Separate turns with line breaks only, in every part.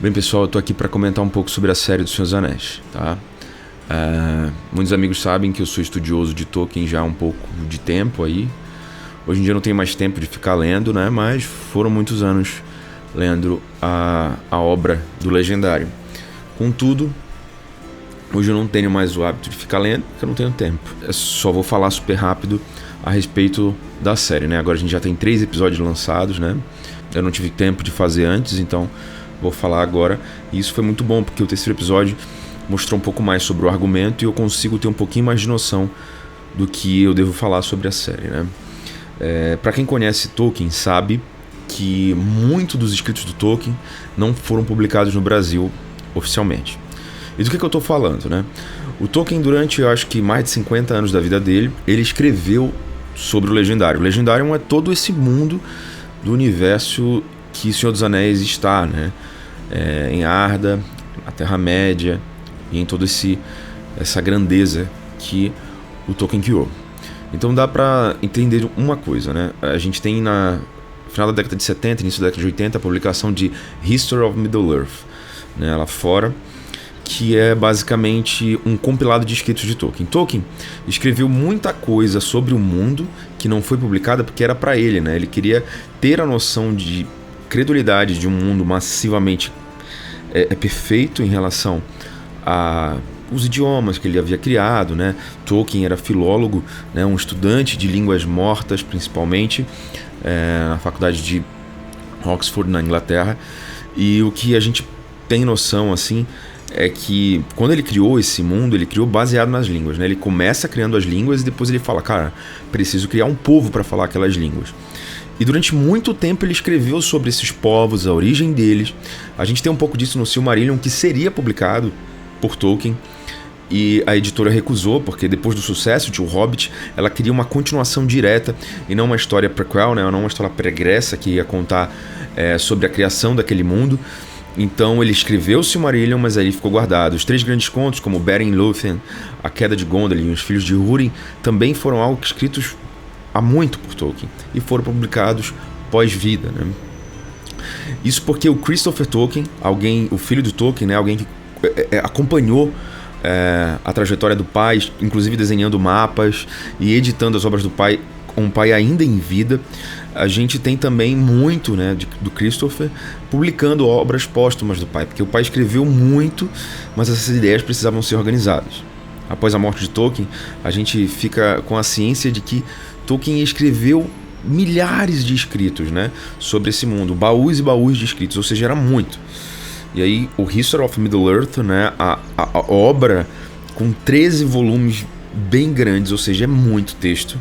Bem, pessoal, eu tô aqui para comentar um pouco sobre a série do Senhor dos Anéis, tá? Muitos amigos sabem que eu sou estudioso de Tolkien já há um pouco de tempo aí. Hoje em dia eu não tenho mais tempo de ficar lendo, né? Mas foram muitos anos lendo a obra do Legendário. Contudo, hoje eu não tenho mais o hábito de ficar lendo, porque eu não tenho tempo. Eu só vou falar super rápido a respeito da série, né? Agora a gente já tem 3 episódios lançados, né? Eu não tive tempo de fazer antes, então vou falar agora. E isso foi muito bom, porque o terceiro episódio mostrou um pouco mais sobre o argumento e eu consigo ter um pouquinho mais de noção do que eu devo falar sobre a série, né? Para quem conhece Tolkien, sabe que muitos dos escritos do Tolkien não foram publicados no Brasil oficialmente. E do que eu estou falando, né? O Tolkien, durante, eu acho que mais de 50 anos da vida dele, ele escreveu sobre o Legendário. O Legendário é todo esse mundo do universo que o Senhor dos Anéis está, né? Em Arda, na Terra-média e em toda essa grandeza que o Tolkien criou. Então dá para entender uma coisa, né? A gente tem no final da década de 70, início da década de 80, a publicação de History of Middle-earth, né, lá fora, que é basicamente um compilado de escritos de Tolkien. Tolkien escreveu muita coisa sobre o mundo que não foi publicada porque era para ele, né? Ele queria ter a noção de credulidade de um mundo massivamente perfeito em relação a os idiomas que ele havia criado, né? Tolkien era filólogo, né? Um estudante de línguas mortas, principalmente, na faculdade de Oxford, na Inglaterra. E o que a gente tem noção, assim, é que quando ele criou esse mundo, ele criou baseado nas línguas, né? Ele começa criando as línguas e depois ele fala, cara, preciso criar um povo para falar aquelas línguas. E durante muito tempo ele escreveu sobre esses povos, a origem deles. A gente tem um pouco disso no Silmarillion, que seria publicado por Tolkien, e a editora recusou, porque depois do sucesso de O Hobbit, ela queria uma continuação direta e não uma história prequel, né? Não uma história pregressa que ia contar sobre a criação daquele mundo. Então ele escreveu o Silmarillion, mas aí ficou guardado. Os 3 grandes contos, como Beren e Lúthien, A Queda de Gondolin e Os Filhos de Húrin, também foram algo escritos há muito por Tolkien e foram publicados pós-vida, né? Isso porque o Christopher Tolkien, o filho do Tolkien, né? Alguém que acompanhou a trajetória do pai, inclusive desenhando mapas e editando as obras do pai, com o pai ainda em vida. A gente tem também muito, né, do Christopher publicando obras póstumas do pai, porque o pai escreveu muito, mas essas ideias precisavam ser organizadas. Após a morte de Tolkien, a gente fica com a ciência de que Tolkien escreveu milhares de escritos, né, sobre esse mundo, baús e baús de escritos, ou seja, era muito. E aí o History of Middle-earth, né, a obra com 13 volumes bem grandes, ou seja, é muito texto,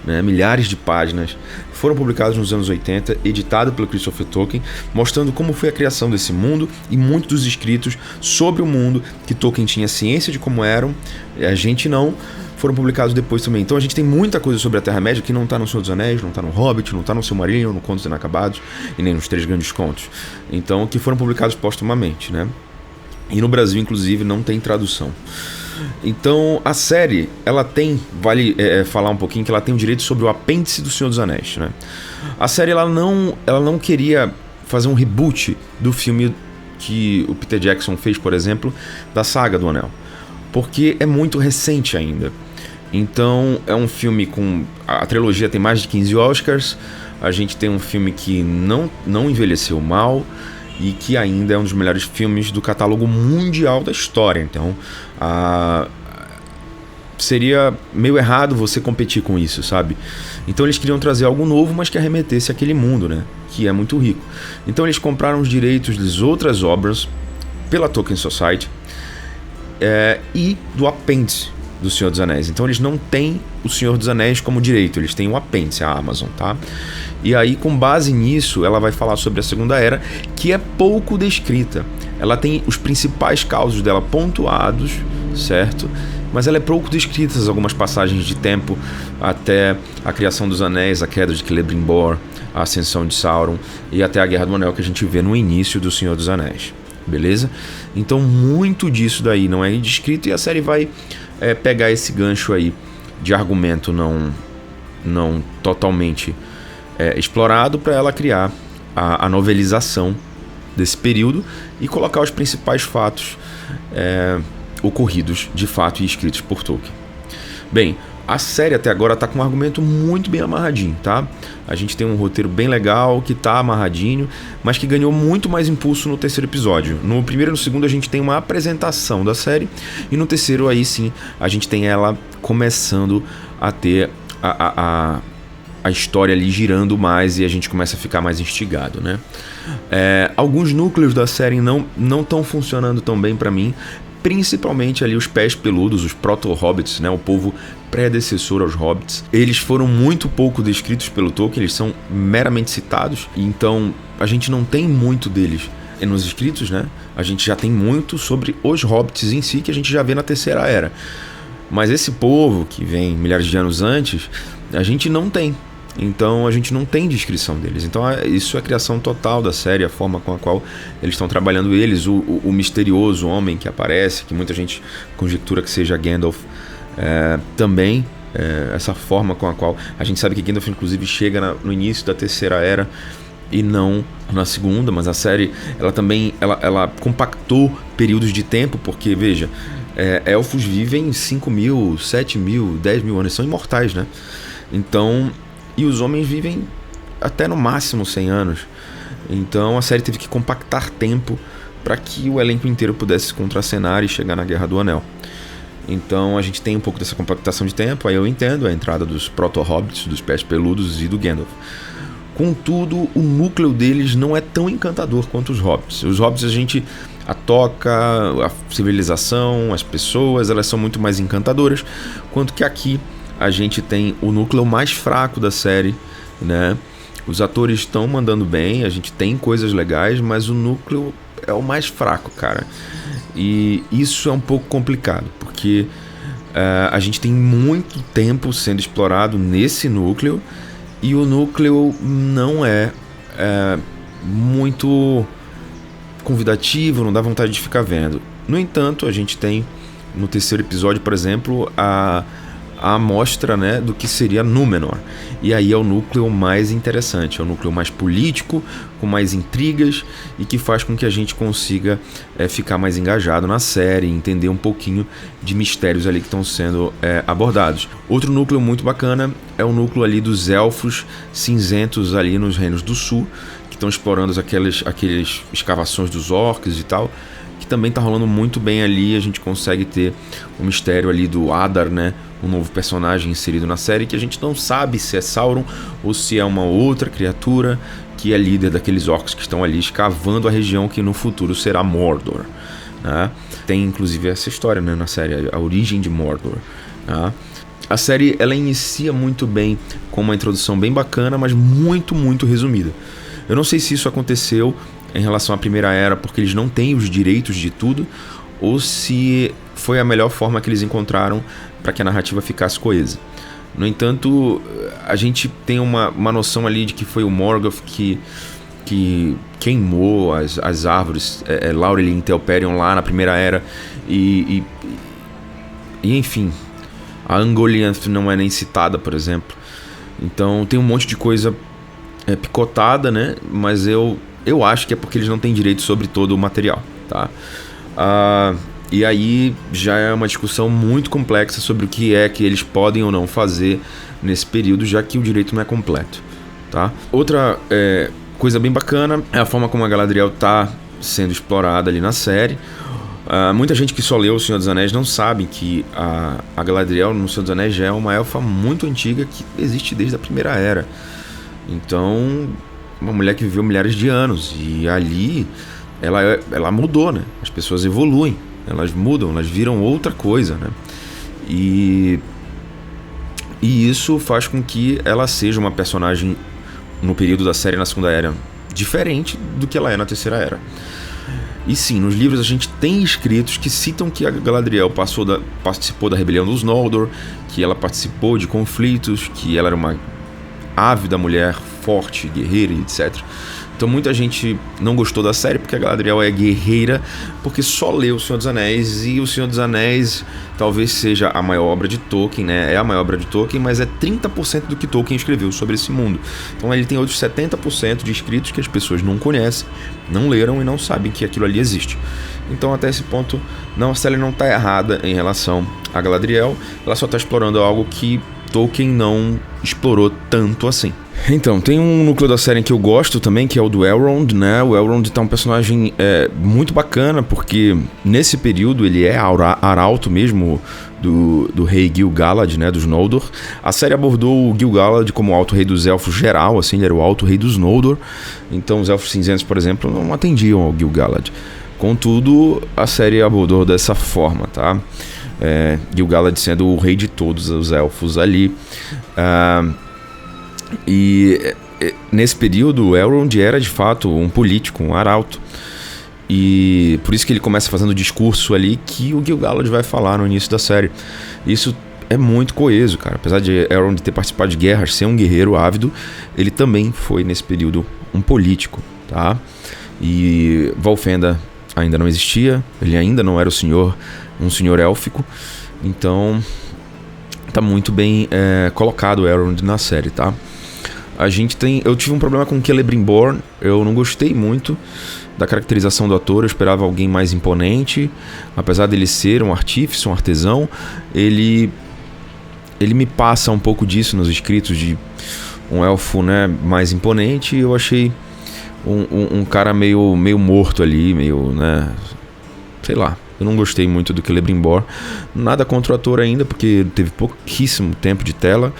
né, milhares de páginas, foram publicados nos anos 80, editado pelo Christopher Tolkien, mostrando como foi a criação desse mundo e muitos dos escritos sobre o mundo que Tolkien tinha ciência de como eram, a gente não, foram publicados depois também. Então a gente tem muita coisa sobre a Terra-média que não está no Senhor dos Anéis, não está no Hobbit, não está no Silmarillion, no Contos Inacabados e nem nos 3 grandes contos. Então, que foram publicados póstumamente, né? E no Brasil, inclusive, não tem tradução. Então, a série, ela tem, vale falar um pouquinho que ela tem o direito sobre o apêndice do Senhor dos Anéis, né? A série, ela não queria fazer um reboot do filme que o Peter Jackson fez, por exemplo, da saga do Anel, porque é muito recente ainda. Então é um filme com... A trilogia tem mais de 15 Oscars. A gente tem um filme que não envelheceu mal e que ainda é um dos melhores filmes do catálogo mundial da história. Então seria meio errado você competir com isso, sabe? Então eles queriam trazer algo novo, mas que arremetesse àquele mundo, né, que é muito rico. Então eles compraram os direitos das outras obras pela Tolkien Society e do apêndice do Senhor dos Anéis. Então eles não têm o Senhor dos Anéis como direito, eles têm o apêndice, a Amazon, tá? E aí, com base nisso, ela vai falar sobre a Segunda Era, que é pouco descrita. Ela tem os principais causos dela pontuados, certo? Mas ela é pouco descrita, algumas passagens de tempo até a criação dos Anéis, a queda de Celebrimbor, a ascensão de Sauron e até a Guerra do Anel que a gente vê no início do Senhor dos Anéis. Beleza? Então muito disso daí não é descrito e a série vai pegar esse gancho aí de argumento não totalmente explorado para ela criar a novelização desse período e colocar os principais fatos ocorridos de fato e escritos por Tolkien. Bem, a série até agora está com um argumento muito bem amarradinho, tá? A gente tem um roteiro bem legal, que está amarradinho, mas que ganhou muito mais impulso no terceiro episódio. No primeiro e no segundo a gente tem uma apresentação da série, e no terceiro aí sim a gente tem ela começando a ter a história ali girando mais e a gente começa a ficar mais instigado, né? Alguns núcleos da série não estão funcionando tão bem para mim, principalmente ali os pés peludos, os proto-hobbits, né? O povo predecessor aos hobbits. Eles foram muito pouco descritos pelo Tolkien, eles são meramente citados, então a gente não tem muito deles nos escritos, né? A gente já tem muito sobre os hobbits em si, que a gente já vê na Terceira Era. Mas esse povo, que vem milhares de anos antes, a gente não tem. Então a gente não tem descrição deles. Então isso é a criação total da série, a forma com a qual eles estão trabalhando eles, o misterioso homem que aparece, que muita gente conjectura que seja Gandalf, também essa forma com a qual a gente sabe que Gandalf inclusive chega no início da Terceira Era e não na segunda, mas a série ela também ela compactou períodos de tempo, porque veja, elfos vivem 5.000, 7.000, 10.000 anos, são imortais, né? Então, e os homens vivem até no máximo 100 anos. Então a série teve que compactar tempo para que o elenco inteiro pudesse contracenar e chegar na Guerra do Anel. Então a gente tem um pouco dessa compactação de tempo. Aí eu entendo a entrada dos proto-hobbits, dos pés peludos e do Gandalf. Contudo, o núcleo deles não é tão encantador quanto os hobbits. Os hobbits a toca, a civilização, as pessoas, elas são muito mais encantadoras, quanto que aqui a gente tem o núcleo mais fraco da série, né? Os atores estão mandando bem, a gente tem coisas legais, mas o núcleo é o mais fraco, cara. E isso é um pouco complicado, porque a gente tem muito tempo sendo explorado nesse núcleo, e o núcleo não é muito convidativo, não dá vontade de ficar vendo. No entanto, a gente tem no terceiro episódio, por exemplo, a amostra, né, do que seria Númenor. E aí é o núcleo mais interessante, é o núcleo mais político, com mais intrigas, e que faz com que a gente consiga ficar mais engajado na série, entender um pouquinho de mistérios ali que estão sendo abordados. Outro núcleo muito bacana é o núcleo ali dos elfos cinzentos ali nos Reinos do Sul, que estão explorando aquelas escavações dos orcs e tal, que também tá rolando muito bem ali. A gente consegue ter o mistério ali do Adar, né, um novo personagem inserido na série, que a gente não sabe se é Sauron ou se é uma outra criatura que é líder daqueles orcs que estão ali escavando a região que no futuro será Mordor, né? Tem inclusive essa história, né, na série, a origem de Mordor, né? A série ela inicia muito bem com uma introdução bem bacana, mas muito, muito resumida. Eu não sei se isso aconteceu em relação à Primeira Era porque eles não têm os direitos de tudo, ou se foi a melhor forma que eles encontraram para que a narrativa ficasse coesa. No entanto, a gente tem uma noção ali de que foi o Morgoth que queimou as árvores Laurelin e Telperion lá na Primeira Era, e enfim, a Ungoliant não é nem citada, por exemplo. Então tem um monte de coisa picotada, né? Mas eu acho que é porque eles não têm direito sobre todo o material, tá? E aí já é uma discussão muito complexa sobre o que é que eles podem ou não fazer nesse período, já que o direito não é completo, tá? Outra coisa bem bacana é a forma como a Galadriel está sendo explorada ali na série. Muita gente que só leu O Senhor dos Anéis não sabe que a Galadriel no Senhor dos Anéis já é uma elfa muito antiga que existe desde a Primeira Era. Então, uma mulher que viveu milhares de anos, e ali ela mudou, né? As pessoas evoluem, elas mudam, elas viram outra coisa, né? E isso faz com que ela seja uma personagem no período da série na Segunda Era diferente do que ela é na Terceira Era. E sim, nos livros a gente tem escritos que citam que a Galadriel participou da rebelião dos Noldor, que ela participou de conflitos, que ela era uma ávida mulher, forte, guerreira, etc. Então muita gente não gostou da série porque a Galadriel é guerreira, porque só leu O Senhor dos Anéis, e O Senhor dos Anéis talvez seja a maior obra de Tolkien, né? É a maior obra de Tolkien, mas é 30% do que Tolkien escreveu sobre esse mundo. Então ele tem outros 70% de escritos que as pessoas não conhecem, não leram e não sabem que aquilo ali existe. Então até esse ponto, não, a série não está errada em relação a Galadriel, ela só está explorando algo que Tolkien não explorou tanto assim. Então, tem um núcleo da série que eu gosto também, que é o do Elrond, né? O Elrond tá um personagem muito bacana, porque nesse período ele é arauto mesmo do rei Gil-galad, né? Dos Noldor. A série abordou o Gil-galad como o alto rei dos elfos geral, assim, ele era o alto rei dos Noldor. Então os elfos cinzentos, por exemplo, não atendiam ao Gil-galad. Contudo, a série abordou dessa forma, tá? Gil-galad sendo o rei de todos os elfos ali. E nesse período, o Elrond era de fato um político, um arauto. E por isso que ele começa fazendo o discurso ali que o Gil-galad vai falar no início da série. Isso é muito coeso, cara. Apesar de Elrond ter participado de guerras, ser um guerreiro ávido, ele também foi nesse período um político, tá? E Valfenda ainda não existia, ele ainda não era um senhor élfico. Então tá muito bem colocado o Elrond na série, tá? Eu tive um problema com Celebrimbor, eu não gostei muito da caracterização do ator, eu esperava alguém mais imponente. Apesar dele ser um artífice, um artesão, ele me passa um pouco disso nos escritos, de um elfo, né, mais imponente. Eu achei um cara meio morto ali, meio, né, sei lá. Eu não gostei muito do Celebrimbor. Nada contra o ator ainda, porque teve pouquíssimo tempo de tela,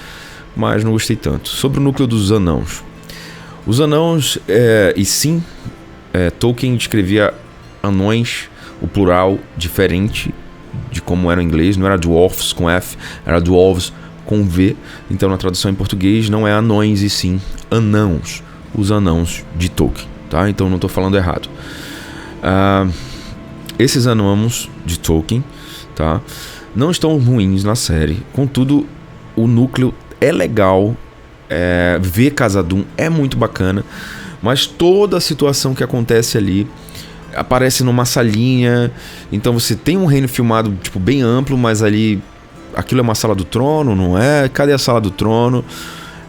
mas não gostei tanto. Sobre o núcleo dos anãos. Os anãos, Tolkien descrevia anões, o plural, diferente de como era em inglês. Não era dwarfs com F, era dwarves com V. Então na tradução em português não é anões e sim anãos. Os anãos de Tolkien, tá? Então não estou falando errado. Esses anãos de Tolkien, tá, não estão ruins na série. Contudo, o núcleo é legal. Ver Khazad-dûm é muito bacana. Mas toda a situação que acontece ali aparece numa salinha. Então você tem um reino filmado tipo, bem amplo, mas ali aquilo é uma sala do trono, não é? Cadê a sala do trono?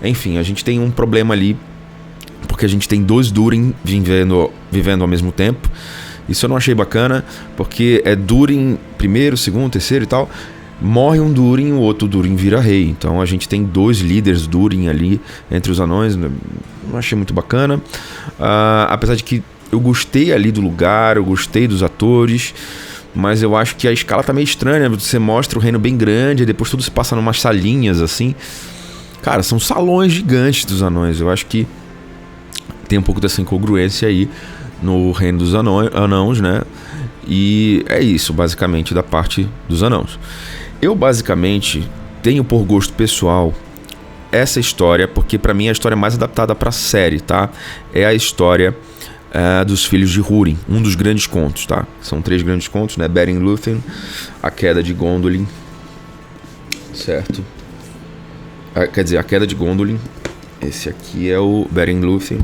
Enfim, a gente tem um problema ali, porque a gente tem 2 Durin vivendo ao mesmo tempo. Isso eu não achei bacana, porque é Durin primeiro, segundo, terceiro e tal. Morre um Durin, o outro Durin vira rei. Então a gente tem 2 líderes Durin ali entre os anões. Não achei muito bacana. Apesar de que eu gostei ali do lugar, eu gostei dos atores, mas eu acho que a escala tá meio estranha. Você mostra o reino bem grande, e depois tudo se passa em umas salinhas assim. Cara, são salões gigantes dos anões. Eu acho que tem um pouco dessa incongruência aí no reino dos anãos, né? E é isso, basicamente, da parte dos anãos. Eu, basicamente, tenho por gosto pessoal essa história, porque pra mim é a história mais adaptada pra série, tá? É a história dos filhos de Húrin, um dos grandes contos, tá? São 3 grandes contos, né? Beren Lúthien, A Queda de Gondolin, certo? Quer dizer, A Queda de Gondolin. Esse aqui é o Beren Lúthien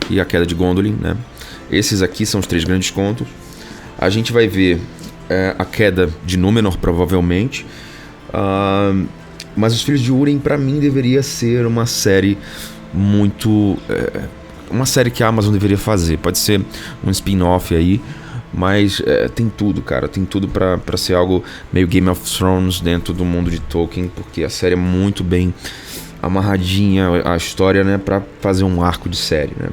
e A Queda de Gondolin, né? Esses aqui são os 3 grandes contos. A gente vai ver a queda de Númenor, provavelmente. Mas Os Filhos de Húrin, pra mim, deveria ser uma série muito... uma série que a Amazon deveria fazer. Pode ser um spin-off aí, mas tem tudo, cara. Tem tudo pra ser algo meio Game of Thrones dentro do mundo de Tolkien, porque a série é muito bem amarradinha, a história, né, pra fazer um arco de série, né?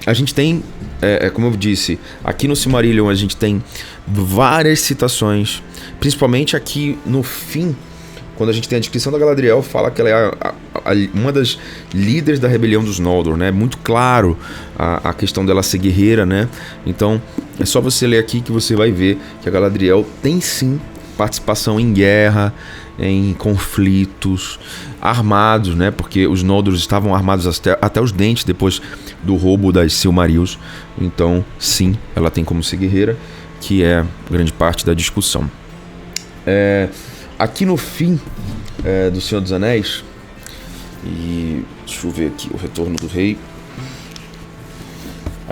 A gente tem, como eu disse, aqui no Silmarillion a gente tem várias citações, principalmente aqui no fim, quando a gente tem a descrição da Galadriel, fala que ela é uma das líderes da rebelião dos Noldor, né? Muito claro a questão dela ser guerreira, né? Então é só você ler aqui que você vai ver que a Galadriel tem sim participação em guerra, em conflitos armados, né? Porque os Noldor estavam armados até os dentes depois do roubo das Silmarils. Então, sim, ela tem como ser guerreira, que é grande parte da discussão. Aqui no fim do Senhor dos Anéis, e deixa eu ver aqui o Retorno do Rei.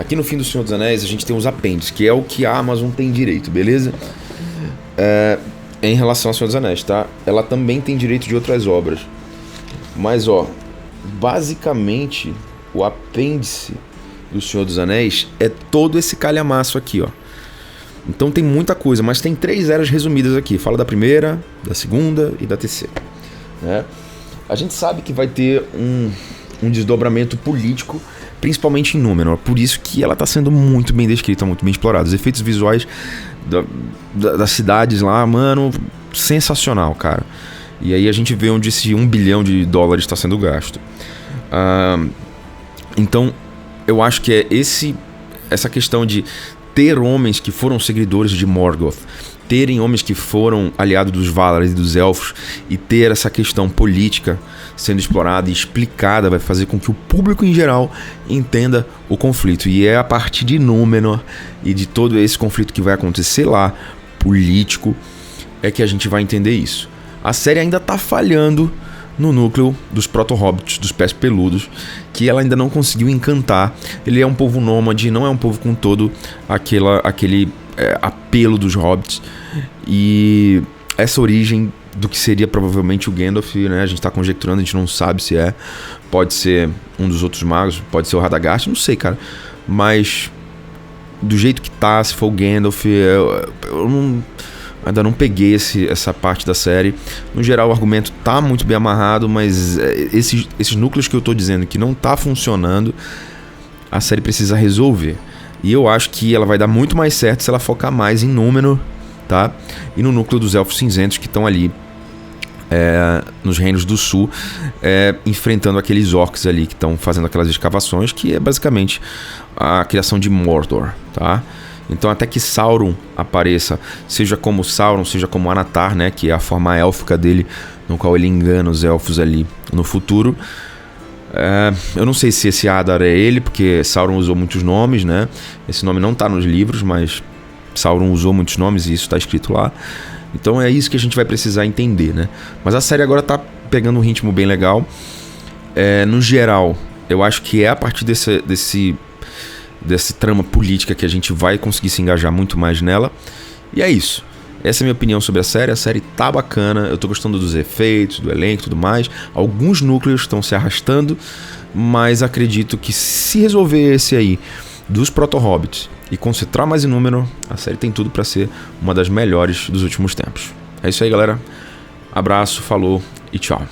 Aqui no fim do Senhor dos Anéis a gente tem os apêndices, que é o que a Amazon tem direito, beleza? Em relação ao Senhor dos Anéis, tá? Ela também tem direito de outras obras. Mas, ó, basicamente, o apêndice do Senhor dos Anéis é todo esse calhamaço aqui, ó. Então tem muita coisa, mas tem 3 eras resumidas aqui. Fala da primeira, da segunda e da terceira, né? A gente sabe que vai ter um desdobramento político, principalmente em Númenor. Por isso que ela está sendo muito bem descrita, muito bem explorada. Os efeitos visuais das cidades lá, mano, sensacional, cara. E aí a gente vê onde esse $1 bilhão está sendo gasto. Então, eu acho que é essa questão de ter homens que foram seguidores de Morgoth, terem homens que foram aliados dos Valar e dos Elfos, e ter essa questão política sendo explorada e explicada vai fazer com que o público em geral entenda o conflito. E é a partir de Númenor e de todo esse conflito que vai acontecer lá, político, é que a gente vai entender isso. A série ainda tá falhando no núcleo dos proto-hobbits, dos pés peludos, que ela ainda não conseguiu encantar. Ele é um povo nômade, não é um povo com todo aquele apelo dos hobbits. E essa origem do que seria provavelmente o Gandalf, né? A gente tá conjecturando, a gente não sabe se é. Pode ser um dos outros magos, pode ser o Radagast, não sei, cara. Mas do jeito que tá, se for o Gandalf, ainda não peguei essa parte da série. No geral, o argumento tá muito bem amarrado, mas esses núcleos que eu tô dizendo que não tá funcionando, a série precisa resolver. E eu acho que ela vai dar muito mais certo se ela focar mais em Númenor, tá? E no núcleo dos Elfos Cinzentos que estão ali nos Reinos do Sul, enfrentando aqueles orcs ali que estão fazendo aquelas escavações, que é basicamente a criação de Mordor, tá? Então até que Sauron apareça, seja como Sauron, seja como Anatar, né, que é a forma élfica dele, no qual ele engana os elfos ali no futuro. Eu não sei se esse Adar é ele, porque Sauron usou muitos nomes, né? Esse nome não tá nos livros, mas Sauron usou muitos nomes e isso tá escrito lá. Então é isso que a gente vai precisar entender, né? Mas a série agora tá pegando um ritmo bem legal. No geral, eu acho que é a partir dessa trama política que a gente vai conseguir se engajar muito mais nela. E é isso. Essa é a minha opinião sobre a série. A série tá bacana, eu tô gostando dos efeitos, do elenco e tudo mais. Alguns núcleos estão se arrastando, mas acredito que se resolver esse aí dos proto-hobbits e concentrar mais em Númenor, a série tem tudo pra ser uma das melhores dos últimos tempos. É isso aí, galera. Abraço, falou e tchau.